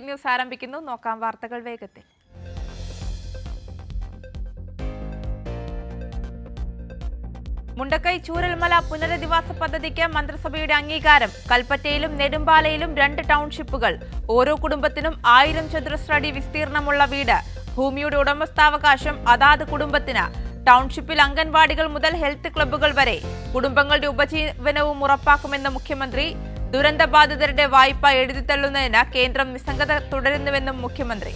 News ആരംഭിക്കുന്നു. നോക്കാം വാർത്തകൾ വേഗത്തിൽ. മുണ്ടക്കൈ ചൂരൽമല പുനരധിവാസ പദ്ധതിക്ക് മന്ത്രിസഭയുടെ അംഗീകാരം. കൽപ്പറ്റയിലും നെടുമ്പാലയിലും 2 ടൗൺഷിപ്പുകൾ. ഓരോ കുടുംബത്തിനും 1000 ചതുരശ്ര അടി വിസ്തീർണമുള്ള വീട്. ഭൂമിയുടെ ഉടമസ്ഥാവകാശം അതാത് കുടുംബത്തിന്. ടൗൺഷിപ്പിൽ അംഗൻവാടികൾ മുതൽ ഹെൽത്ത് ക്ലബ്ബുകൾ വരെ. കുടുംബങ്ങളുടെ ഉപജീവനവും ഉറപ്പാക്കുമെന്ന് മുഖ്യമന്ത്രി. ദുരന്തബാധിതരുടെ വായ്പ എഴുതിത്തള്ളുന്നതിന് കേന്ദ്രം നിസ്സംഗത തുടരുന്നുവെന്നും മുഖ്യമന്ത്രി.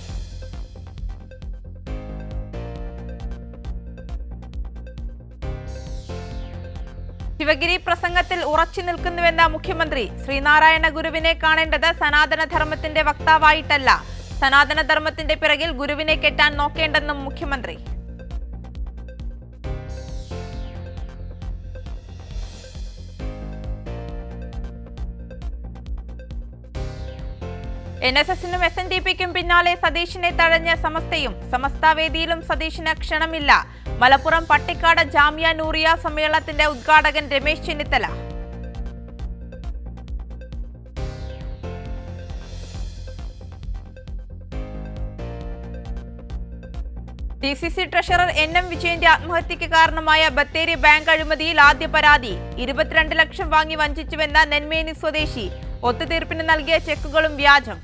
ശിവഗിരി പ്രസംഗത്തിൽ ഉറച്ചു നിൽക്കുന്നുവെന്ന മുഖ്യമന്ത്രി. ശ്രീനാരായണ ഗുരുവിനെ കാണേണ്ടത് സനാതനധർമ്മത്തിന്റെ വക്താവായിട്ടല്ല, സനാതനധർമ്മത്തിന്റെ പിറകിൽ ഗുരുവിനെ കെട്ടാൻ നോക്കേണ്ടെന്നും മുഖ്യമന്ത്രി. NSSനും SNDPക്കും പിന്നാലെ സതീഷിനെ തഴഞ്ഞ സമസ്തയും. സമസ്താവേദിയിലും സതീഷിന് ക്ഷണമില്ല. മലപ്പുറം പട്ടിക്കാട് ജാമിയ നൂറിയ സമ്മേളനത്തിന്റെ ഉദ്ഘാടകൻ Ramesh Chennithala. DCC treasurer NM വിജയന്റെ ആത്മഹത്യക്ക് കാരണമായ ബത്തേരി ബാങ്ക് അഴിമതിയിൽ ആദ്യ പരാതി. 22 ലക്ഷം വാങ്ങി വഞ്ചിച്ചുവെന്ന നെന്മേനി സ്വദേശി. ഒത്തുതീർപ്പിന് നൽകിയ ചെക്കുകളും വ്യാജം.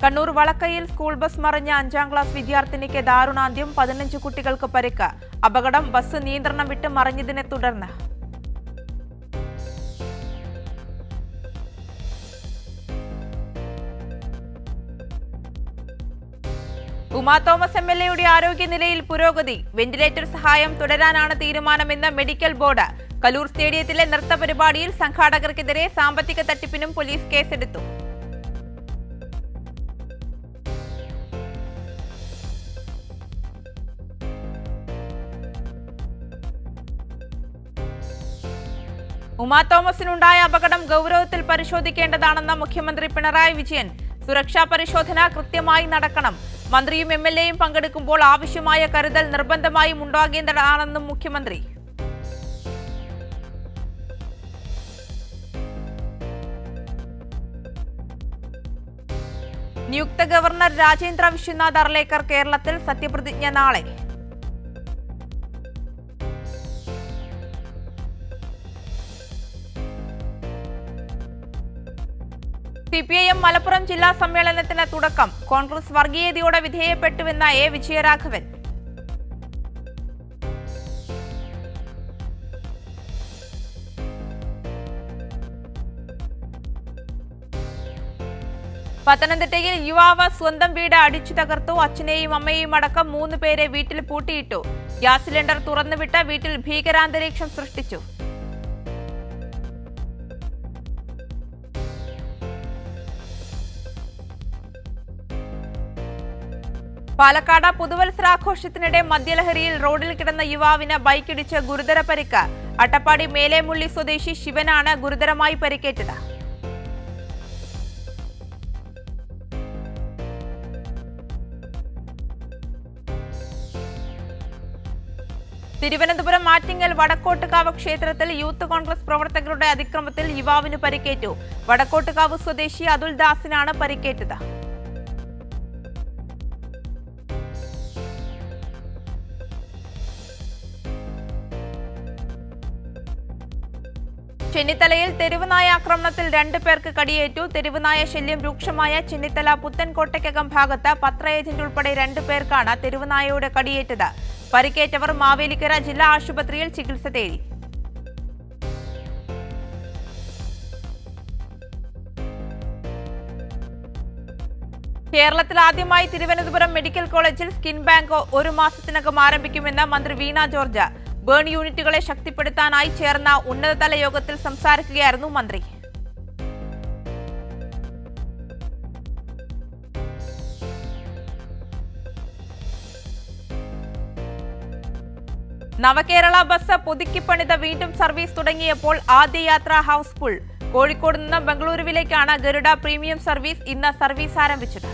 കണ്ണൂർ വളക്കയിൽ സ്കൂൾ ബസ് മറിഞ്ഞ 5ാം ക്ലാസ് വിദ്യാർത്ഥിനിക്ക് ദാരുണാന്ത്യം. 15 കുട്ടികൾക്ക് പരിക്ക്. അപകടം ബസ് നിയന്ത്രണം വിട്ട് മറിഞ്ഞതിനെ തുടർന്ന്. ഉമാ തോമസ് MLAയുടെ ആരോഗ്യനിലയിൽ പുരോഗതി. വെന്റിലേറ്റർ സഹായം തുടരാനാണ് തീരുമാനമെന്ന് മെഡിക്കൽ ബോർഡ്. കലൂർ സ്റ്റേഡിയത്തിലെ നൃത്ത പരിപാടിയിൽ സംഘാടകർക്കെതിരെ സാമ്പത്തിക തട്ടിപ്പിനും പോലീസ് കേസെടുത്തു. ഉമാ തോമസിനുണ്ടായ അപകടം ഗൗരവത്തിൽ പരിശോധിക്കേണ്ടതാണെന്ന് മുഖ്യമന്ത്രി പിണറായി വിജയൻ. സുരക്ഷാ പരിശോധന കൃത്യമായി നടക്കണം. മന്ത്രിയും MLAയും പങ്കെടുക്കുമ്പോൾ ആവശ്യമായ കരുതൽ നിർബന്ധമായും ഉണ്ടാകേണ്ടതാണെന്നും മുഖ്യമന്ത്രി. നിയുക്ത ഗവർണർ രാജേന്ദ്ര വിശ്വനാഥ് അർലേക്കർ കേരളത്തിൽ. സത്യപ്രതിജ്ഞ നാളെ. CPIM മലപ്പുറം ജില്ലാ സമ്മേളനത്തിന് തുടക്കം. കോൺഗ്രസ് വർഗീയതയോടെ വിധേയപ്പെട്ടുവെന്ന A. വിജയരാഘവൻ. പത്തനംതിട്ടയിൽ യുവാവ് സ്വന്തം വീട് അടിച്ചു തകർത്തു. അച്ഛനെയും അമ്മയെയും അടക്കം 3 പേരെ വീട്ടിൽ പൂട്ടിയിട്ടു. ഗ്യാസ് സിലിണ്ടർ തുറന്നുവിട്ട് വീട്ടിൽ ഭീകരാന്തരീക്ഷം സൃഷ്ടിച്ചു. പാലക്കാട് പുതുവത്സരാഘോഷത്തിനിടെ മദ്യലഹരിയിൽ റോഡിൽ കിടന്ന യുവാവിന് ബൈക്കിടിച്ച് ഗുരുതര പരിക്ക്. അട്ടപ്പാടി മേലേമുള്ളി സ്വദേശി ശിവനാണ് ഗുരുതരമായി പരിക്കേറ്റത്. തിരുവനന്തപുരം ആറ്റിങ്ങൽ വടക്കോട്ടുകാവ് ക്ഷേത്രത്തിൽ യൂത്ത് കോൺഗ്രസ് പ്രവർത്തകരുടെ അതിക്രമത്തിൽ യുവാവിന് പരിക്കേറ്റു. വടക്കോട്ടുകാവ് സ്വദേശി അതുൽ ദാസിനാണ് പരിക്കേറ്റത്. ചെന്നിത്തലയിൽ തെരുവുനായ ആക്രമണത്തിൽ 2 പേർക്ക് കടിയേറ്റു. തെരുവുനായ ശല്യം രൂക്ഷമായ ചെന്നിത്തല പുത്തൻകോട്ടയ്ക്കകം ഭാഗത്ത് പത്ര ഏജന്റ് ഉൾപ്പെടെ 2 പേർക്കാണ് തെരുവുനായയുടെ കടിയേറ്റത്. പരിക്കേറ്റവർ മാവേലിക്കര ജില്ലാ ആശുപത്രിയിൽ ചികിത്സ തേടി. കേരളത്തിൽ ആദ്യമായി തിരുവനന്തപുരം മെഡിക്കൽ കോളേജിൽ സ്കിൻ ബാങ്ക് 1 മാസത്തിനകം ആരംഭിക്കുമെന്ന് മന്ത്രി വീണ ജോർജ്. ബേൺ യൂണിറ്റുകളെ ശക്തിപ്പെടുത്താനായി ചേർന്ന ഉന്നതതല യോഗത്തിൽ സംസാരിക്കുകയായിരുന്നു മന്ത്രി. നവകേരള ബസ് പുതുക്കിപ്പണിത വീണ്ടും സർവീസ് തുടങ്ങിയപ്പോൾ ആദ്യ യാത്ര ഹൗസ്ഫുൾ. കോഴിക്കോട് നിന്ന് ബംഗളൂരുവിലേക്കാണ് ഗരുഡ പ്രീമിയം സർവീസ് ഇന്ന് സർവീസ് ആരംഭിച്ചത്.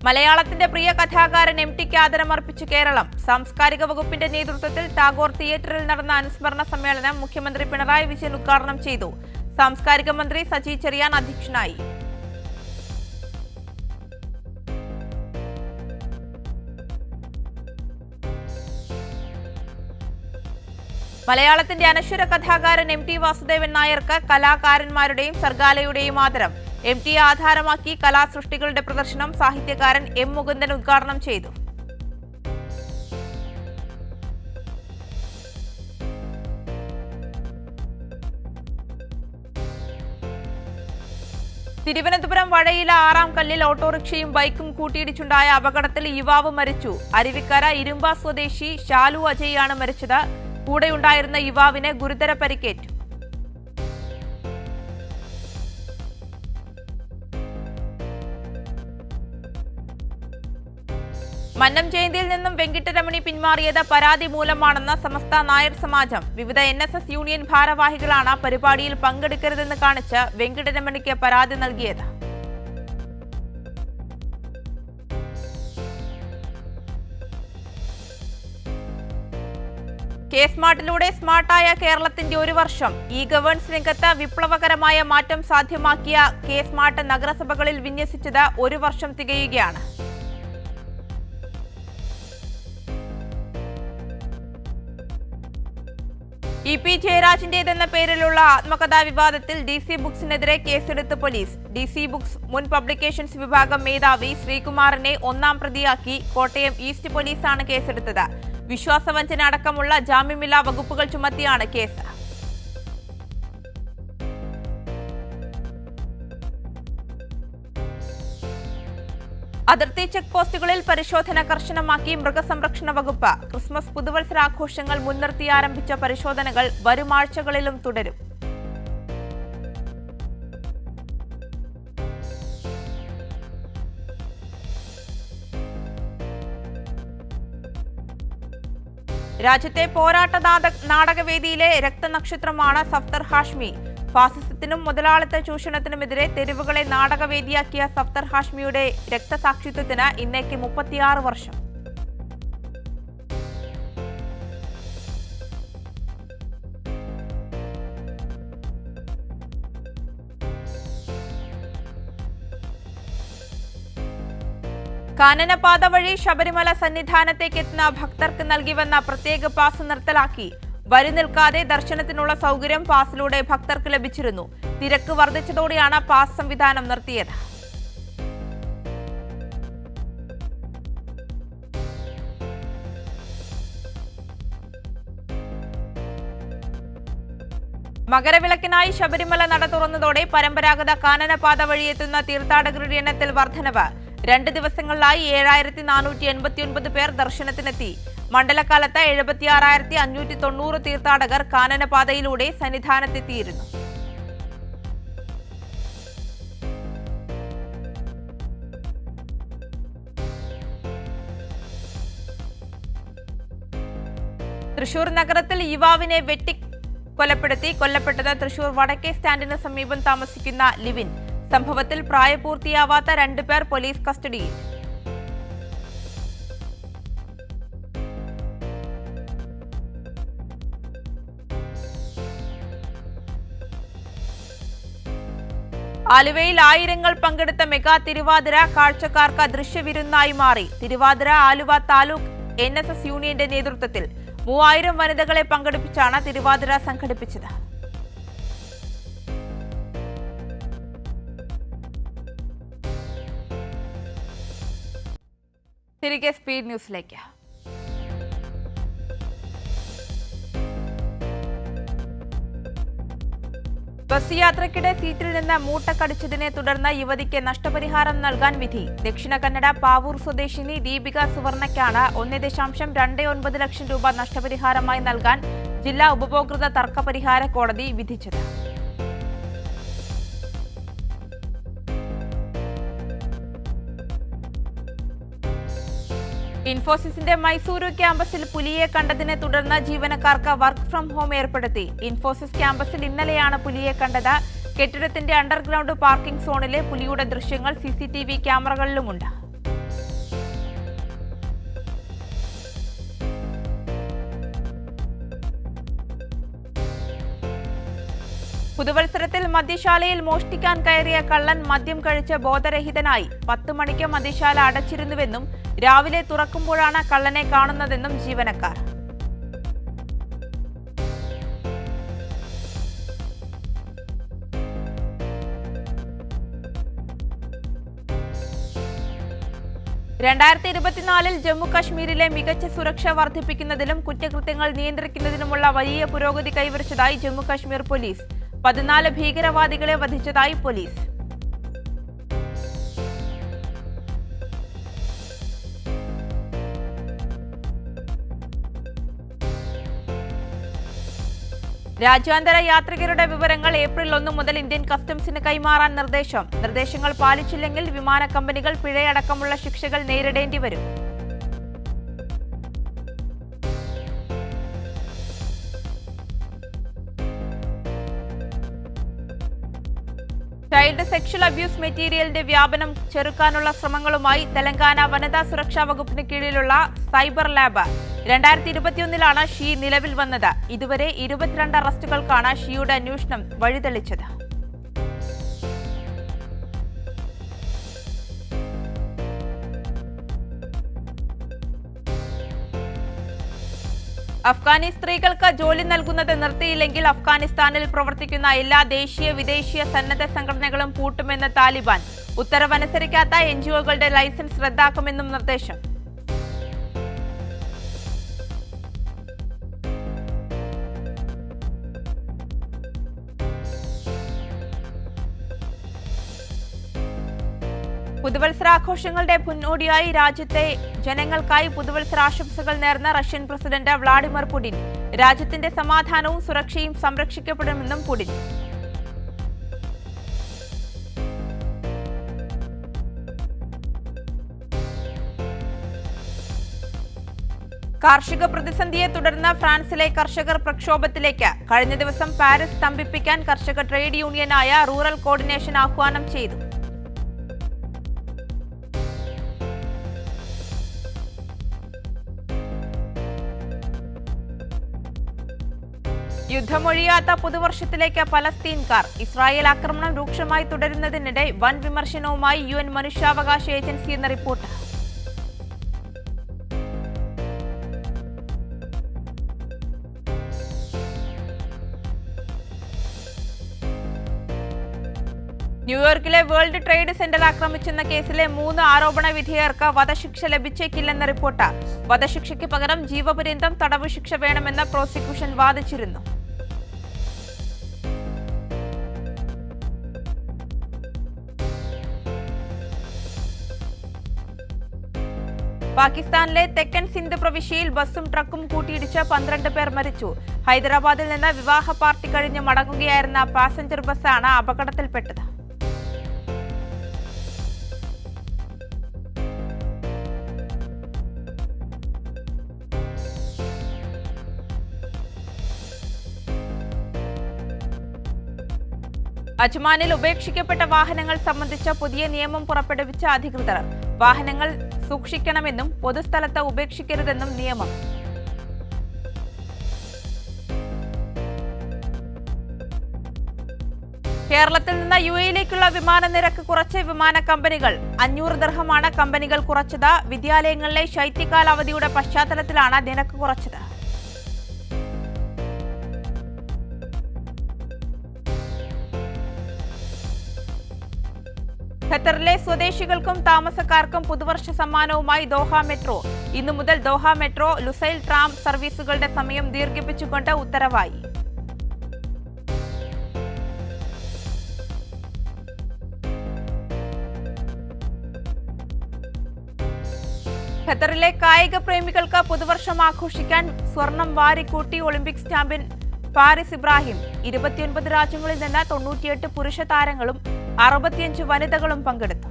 മലയാളത്തിന്റെ പ്രിയ കഥാകാരൻ എം.ടിക്ക് ആദരമർപ്പിച്ച് കേരളം. സാംസ്കാരിക വകുപ്പിന്റെ നേതൃത്വത്തിൽ ടാഗോർ തിയേറ്ററിൽ നടന്ന അനുസ്മരണ സമ്മേളനം മുഖ്യമന്ത്രി പിണറായി വിജയൻ ഉദ്ഘാടനം ചെയ്തു. സാംസ്കാരിക മന്ത്രി സജി ചെറിയാൻ അധ്യക്ഷനായി. മലയാളത്തിന്റെ അനശ്വര കഥാകാരൻ എം.ടി വാസുദേവൻ നായർക്ക് കലാകാരന്മാരുടെയും സർഗാലയുടെയും ആദരം. എം.ടിയെ ആധാരമാക്കി കലാസൃഷ്ടികളുടെ പ്രദർശനം സാഹിത്യകാരൻ എം. മുകുന്ദൻ ഉദ്ഘാടനം ചെയ്തു. തിരുവനന്തപുരം വഴയില 6-ാം കല്ലിൽ ഓട്ടോറിക്ഷയും ബൈക്കും കൂട്ടിയിടിച്ചുണ്ടായ അപകടത്തിൽ യുവാവ് മരിച്ചു. അരുവിക്കര ഇരുമ്പ സ്വദേശി ഷാലു അജയാണ് മരിച്ചത്. കൂടെയുണ്ടായിരുന്ന യുവാവിന് ഗുരുതര പരിക്കേറ്റു. മന്നം ജയന്തിയിൽ നിന്നും വെങ്കിട്ടരമണി പിന്മാറിയത് പരാതി മൂലമാണെന്ന് സമസ്ത നായർ സമാജം. വിവിധ NSS യൂണിയൻ ഭാരവാഹികളാണ് പരിപാടിയിൽ പങ്കെടുക്കരുതെന്ന് കാണിച്ച് വെങ്കിട്ടരമണിക്ക് പരാതി നൽകിയത്. കെ-സ്മാർട്ടിലൂടെ സ്മാർട്ടായ കേരളത്തിന്റെ 1 വർഷം. ഇ-ഗവേൺസ് രംഗത്ത് വിപ്ലവകരമായ മാറ്റം സാധ്യമാക്കിയ കെ-സ്മാർട്ട് നഗരസഭകളിൽ വിന്യസിച്ചത് 1 വർഷം തികയുകയാണ്. ഇ.പി. ജയരാജിന്റേതെന്ന പേരിലുള്ള ആത്മകഥാ വിവാദത്തിൽ DC ബുക്സിനെതിരെ കേസെടുത്ത് പോലീസ്. DC ബുക്സ് മുൻ പബ്ലിക്കേഷൻസ് വിഭാഗം മേധാവി ശ്രീകുമാറിനെ 1-ാം പ്രതിയാക്കി കോട്ടയം ഈസ്റ്റ് പോലീസാണ് കേസെടുത്തത്. വിശ്വാസവഞ്ചന അടക്കമുള്ള ജാമ്യമില്ലാ വകുപ്പുകൾ ചുമത്തിയാണ് കേസ്. അതിർത്തി ചെക്ക് പോസ്റ്റുകളിൽ പരിശോധന കർശനമാക്കി മൃഗസംരക്ഷണ വകുപ്പ്. ക്രിസ്മസ് പുതുവത്സരാഘോഷങ്ങൾ മുൻനിർത്തി ആരംഭിച്ച പരിശോധനകൾ വരും ആഴ്ചകളിലും തുടരും. രാജ്യത്തെ പോരാട്ട നാടകവേദിയിലെ രക്തനക്ഷത്രമാണ് സഫ്തർ ഹാഷ്മി. ഫാസിസത്തിനും മുതലാളിത്ത ചൂഷണത്തിനുമെതിരെ തെരുവുകളെ നാടകവേദിയാക്കിയ സഫ്തർ ഹാഷ്മിയുടെ രക്തസാക്ഷിത്വത്തിന് ഇന്നേക്ക് 36 വർഷം. കാനനപാത വഴി ശബരിമല സന്നിധാനത്തേക്ക് എത്തുന്ന ഭക്തർക്ക് നൽകിവന്ന പ്രത്യേക പാസ് നിർത്തലാക്കി. വരി നിൽക്കാതെ ദർശനത്തിനുള്ള സൗകര്യം പാസിലൂടെ ഭക്തർക്ക് ലഭിച്ചിരുന്നു. തിരക്ക് വർദ്ധിച്ചതോടെയാണ് പാസ് സംവിധാനം നിർത്തിയത്. മകരവിളക്കിനായി ശബരിമല നട തുറന്നതോടെ പരമ്പരാഗത കാനനപാത വഴിയെത്തുന്ന തീർത്ഥാടകരുടെ എണ്ണത്തിൽ വർധനവ്. 2 ദിവസങ്ങളിലായി 7489 പേർ ദർശനത്തിനെത്തി. മണ്ഡലകാലത്ത് 76,590 തീർത്ഥാടകർ കാനനപാതയിലൂടെ സന്നിധാനത്തെത്തിയിരുന്നു. തൃശൂർ നഗരത്തിൽ യുവാവിനെ കൊല്ലപ്പെട്ടത് തൃശൂർ വടക്കേ സ്റ്റാൻഡിന് സമീപം താമസിക്കുന്ന ലിവിൻ. സംഭവത്തിൽ പ്രായപൂർത്തിയാവാത്ത 2 പേർ പോലീസ് കസ്റ്റഡിയിൽ. ആലുവയിൽ ആയിരങ്ങൾ പങ്കെടുത്ത മെഗാ തിരുവാതിര കാഴ്ചക്കാർക്ക് ദൃശ്യവിരുന്നായി മാറി. തിരുവാതിര ആലുവ താലൂക്ക് NSS യൂണിയന്റെ നേതൃത്വത്തിൽ 3000 വനിതകളെ പങ്കെടുപ്പിച്ചാണ് തിരുവാതിര സംഘടിപ്പിച്ചത്. തിരികെ സ്പീഡ് ന്യൂസിലേക്ക്. ബസ് യാത്രയ്ക്കിടെ സീറ്റിൽ നിന്ന് മൂട്ടക്കടിച്ചതിനെ തുടർന്ന് യുവതിക്ക് നഷ്ടപരിഹാരം നൽകാൻ വിധി. ദക്ഷിണ കന്നഡ പാവൂർ സ്വദേശിനി ദീപിക സുവർണയ്ക്കാണ് 1.29 ലക്ഷം രൂപ നഷ്ടപരിഹാരമായി നൽകാൻ ജില്ലാ ഉപഭോക്തൃ തർക്കപരിഹാര കോടതി വിധിച്ചത്. ഇൻഫോസിസിന്റെ മൈസൂരു ക്യാമ്പസിൽ പുലിയെ കണ്ടതിനെ തുടർന്ന് ജീവനക്കാർക്ക് വർക്ക് ഫ്രം ഹോം ഏർപ്പെടുത്തി. ഇൻഫോസിസ് ക്യാമ്പസിൽ ഇന്നലെയാണ് പുലിയെ കണ്ടത്. കെട്ടിടത്തിന്റെ അണ്ടർഗ്രൗണ്ട് പാർക്കിംഗ് സോണിലെ പുലിയുടെ ദൃശ്യങ്ങൾ CCTV ക്യാമറകളിലുമുണ്ട്. പുതുവത്സരത്തിൽ മദ്യശാലയിൽ മോഷ്ടിക്കാൻ കയറിയ കള്ളൻ മദ്യം കഴിച്ച് ബോധരഹിതനായി. 10 മണിക്ക് മദ്യശാല അടച്ചിരുന്നുവെന്നും രാവിലെ തുറക്കുമ്പോഴാണ് കള്ളനെ കാണുന്നതെന്നും ജീവനക്കാർ. രണ്ടായിരത്തി 2024 ജമ്മു കശ്മീരിലെ മികച്ച സുരക്ഷ വർദ്ധിപ്പിക്കുന്നതിലും കുറ്റകൃത്യങ്ങൾ നിയന്ത്രിക്കുന്നതിനുമുള്ള വലിയ പുരോഗതി കൈവരിച്ചതായി ജമ്മു കശ്മീർ പോലീസ്. 14 ഭീകരവാദികളെ വധിച്ചതായി പോലീസ്. രാജ്യാന്തര യാത്രികരുടെ വിവരങ്ങൾ ഏപ്രിൽ 1 മുതൽ ഇന്ത്യൻ കസ്റ്റംസിന് കൈമാറാൻ നിർദ്ദേശങ്ങൾ പാലിച്ചില്ലെങ്കിൽ വിമാന കമ്പനികൾ പിഴയടക്കമുള്ള ശിക്ഷകൾ നേരിടേണ്ടി വരും. ചൈൽഡ് സെക്ഷൽ അബ്യൂസ് മെറ്റീരിയലിന്റെ വ്യാപനം ചെറുക്കാനുള്ള ശ്രമങ്ങളുമായി തെലങ്കാന വനിതാ സുരക്ഷാ വകുപ്പിന് കീഴിലുള്ള സൈബർ ലാബ്. 2021 ഷീ നിലവിൽ വന്നത്. ഇതുവരെ 22 അറസ്റ്റുകൾക്കാണ് ഷീയുടെ അന്വേഷണം വഴിതെളിച്ചത്. അഫ്ഗാനി സ്ത്രീകൾക്ക് ജോലി നൽകുന്നത് നിർത്തിയില്ലെങ്കിൽ അഫ്ഗാനിസ്ഥാനിൽ പ്രവർത്തിക്കുന്ന എല്ലാ ദേശീയ വിദേശീയ സന്നദ്ധ സംഘടനകളും പൂട്ടുമെന്ന് താലിബാൻ. ഉത്തരവനുസരിക്കാത്ത NGOകളുടെ ലൈസൻസ് റദ്ദാക്കുമെന്നും നിർദ്ദേശം. പുതുവത്സരാഘോഷങ്ങളുടെ മുന്നോടിയായി രാജ്യത്തെ ജനങ്ങൾക്കായി പുതുവത്സരാശംസകൾ നേർന്ന റഷ്യൻ പ്രസിഡന്റ് വ്ളാഡിമിർ പുടിൻ. രാജ്യത്തിന്റെ സമാധാനവും സുരക്ഷയും സംരക്ഷിക്കപ്പെടുമെന്നും പുടിൻ. കാർഷിക പ്രതിസന്ധിയെ തുടർന്ന് ഫ്രാൻസിലെ കർഷകർ പ്രക്ഷോഭത്തിലേക്ക്. കഴിഞ്ഞ ദിവസം പാരീസ് സ്തംഭിപ്പിക്കാൻ കർഷക ട്രേഡ് യൂണിയനായ റൂറൽ കോർഡിനേഷൻ ആഹ്വാനം ചെയ്തു. യുദ്ധമൊഴിയാത്ത പുതുവർഷത്തിലേക്ക് പലസ്തീൻകാർ. ഇസ്രായേൽ ആക്രമണം രൂക്ഷമായി തുടരുന്നതിനിടെ വൻ വിമർശനവുമായി UN മനുഷ്യാവകാശ ഏജൻസി എന്ന റിപ്പോർട്ട്. ന്യൂയോർക്കിലെ വേൾഡ് ട്രേഡ് സെന്റർ ആക്രമിച്ചെന്ന കേസിലെ 3 ആരോപണ വിധേയർക്ക് വധശിക്ഷ ലഭിച്ചേക്കില്ലെന്ന റിപ്പോർട്ട്. വധശിക്ഷയ്ക്ക് പകരം ജീവപര്യന്തം തടവ് ശിക്ഷ വേണമെന്ന് പ്രോസിക്യൂഷൻ വാദിച്ചിരുന്നു. പാകിസ്ഥാനിലെ തെക്കൻ സിന്ധ് പ്രവിശ്യയിൽ ബസും ട്രക്കും കൂട്ടിയിടിച്ച് 12 പേർ മരിച്ചു. ഹൈദരാബാദിൽ നിന്ന് വിവാഹ പാർട്ടി കഴിഞ്ഞ് മടങ്ങുകയായിരുന്ന പാസഞ്ചർ ബസ്സാണ് അപകടത്തിൽപ്പെട്ടത്. അജ്മാനിൽ ഉപേക്ഷിക്കപ്പെട്ട വാഹനങ്ങൾ സംബന്ധിച്ച പുതിയ നിയമം പുറപ്പെടുവിച്ച അധികൃതർ. വാഹനങ്ങൾ സൂക്ഷിക്കണമെന്നും പൊതുസ്ഥലത്ത് ഉപേക്ഷിക്കരുതെന്നും നിയമം. കേരളത്തിൽ നിന്ന് UAE-യിലേക്കുള്ള വിമാന നിരക്ക് കുറച്ച് വിമാന കമ്പനികൾ. 500 ദിർഹമാണ് കമ്പനികൾ കുറച്ചത്. വിദ്യാലയങ്ങളിലെ ശൈത്യകാല അവധിയുടെ പശ്ചാത്തലത്തിലാണ് നിരക്ക് കുറച്ചത്. ഖത്തറിലെ സ്വദേശികൾക്കും താമസക്കാർക്കും പുതുവർഷ സമ്മാനവുമായി ദോഹ മെട്രോ. ഇന്നു മുതൽ ദോഹ മെട്രോ ലുസൈൽ ട്രാം സർവീസുകളുടെ സമയം ദീർഘിപ്പിച്ചുകൊണ്ട് ഉത്തരവായി. ഖത്തറിലെ കായിക പ്രേമികൾക്ക് പുതുവർഷം ആഘോഷിക്കാൻ സ്വർണം വാരിക്കൂട്ടി ഒളിമ്പിക്സ് ചാമ്പ്യൻ ഫാരിസ് ഇബ്രാഹിം. 29 രാജ്യങ്ങളിൽ നിന്ന് 98 പുരുഷ താരങ്ങളും 65 വനിതകളും പങ്കെടുത്തു.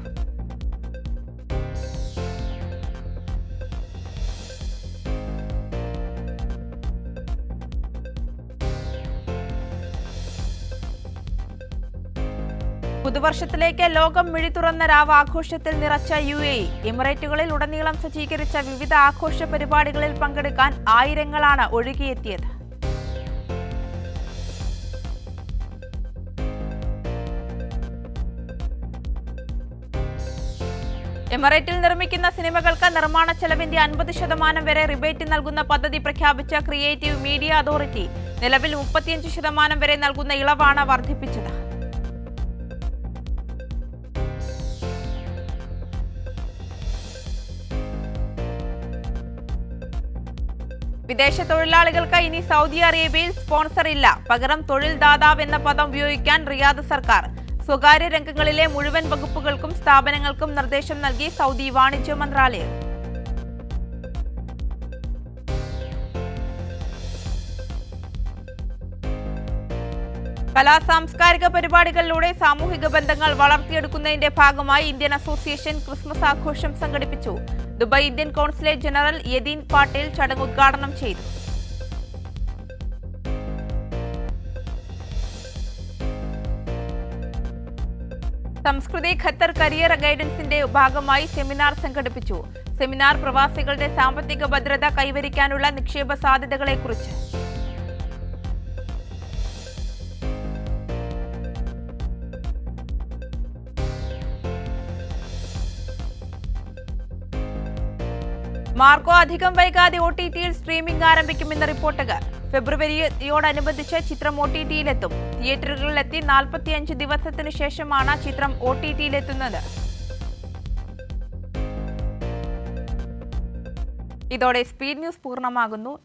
പുതുവർഷത്തിലേക്ക് ലോകം മിഴിതുറന്ന രാവ് ആഘോഷത്തിൽ നിറച്ച UAE. എമിറേറ്റുകളിൽ ഉടനീളം സജ്ജീകരിച്ച വിവിധ ആഘോഷ പരിപാടികളിൽ പങ്കെടുക്കാൻ ആയിരങ്ങളാണ് ഒഴുകിയെത്തിയത്. എമിറേറ്റിൽ നിർമ്മിക്കുന്ന സിനിമകൾക്ക് നിർമ്മാണ ചെലവിന്റെ 50% വരെ റിബേറ്റ് നൽകുന്ന പദ്ധതി പ്രഖ്യാപിച്ച ക്രിയേറ്റീവ് മീഡിയ അതോറിറ്റി നിലവിൽ 35% വരെ നൽകുന്ന ഇളവാണ് വർദ്ധിപ്പിച്ചത്. വിദേശ തൊഴിലാളികൾക്ക് ഇനി സൗദി അറേബ്യയിൽ സ്പോൺസർ ഇല്ല. പകരം തൊഴിൽ ദാതാവ് എന്ന പദം ഉപയോഗിക്കാൻ റിയാദ് സർക്കാർ. സ്വകാര്യ രംഗങ്ങളിലെ മുഴുവൻ വകുപ്പുകൾക്കും സ്ഥാപനങ്ങൾക്കും നിർദ്ദേശം നൽകി സൗദി വാണിജ്യ മന്ത്രാലയം. കലാസാംസ്കാരിക പരിപാടികളിലൂടെ സാമൂഹിക ബന്ധങ്ങൾ വളർത്തിയെടുക്കുന്നതിന്റെ ഭാഗമായി ഇന്ത്യൻ അസോസിയേഷൻ ക്രിസ്മസ് ആഘോഷം സംഘടിപ്പിച്ചു. Dubai Indian consulate general Yatin Patel ചടങ്ങ് ഉദ്ഘാടനം ചെയ്തു. സംസ്കൃതി ഖത്തർ കരിയർ ഗൈഡൻസിന്റെ ഭാഗമായി സെമിനാർ സംഘടിപ്പിച്ചു. സെമിനാർ പ്രവാസികളുടെ സാമ്പത്തിക ഭദ്രത കൈവരിക്കാനുള്ള നിക്ഷേപ സാധ്യതകളെക്കുറിച്ച്. മാർക്കോ അധികം വൈകാതെ OTT-യിൽ സ്ട്രീമിംഗ് ആരംഭിക്കുമെന്ന് റിപ്പോർട്ടുകൾ. ഫെബ്രുവരിയോടനുബന്ധിച്ച് ചിത്രം OTT-യിലെത്തും. തിയേറ്ററുകളിലെത്തി 45 ദിവസത്തിനു ശേഷമാണ് ചിത്രം OTT-യിലെത്തുന്നത്. ഇതോടെ സ്പീഡ് ന്യൂസ് പൂർണ്ണമാകുന്നു.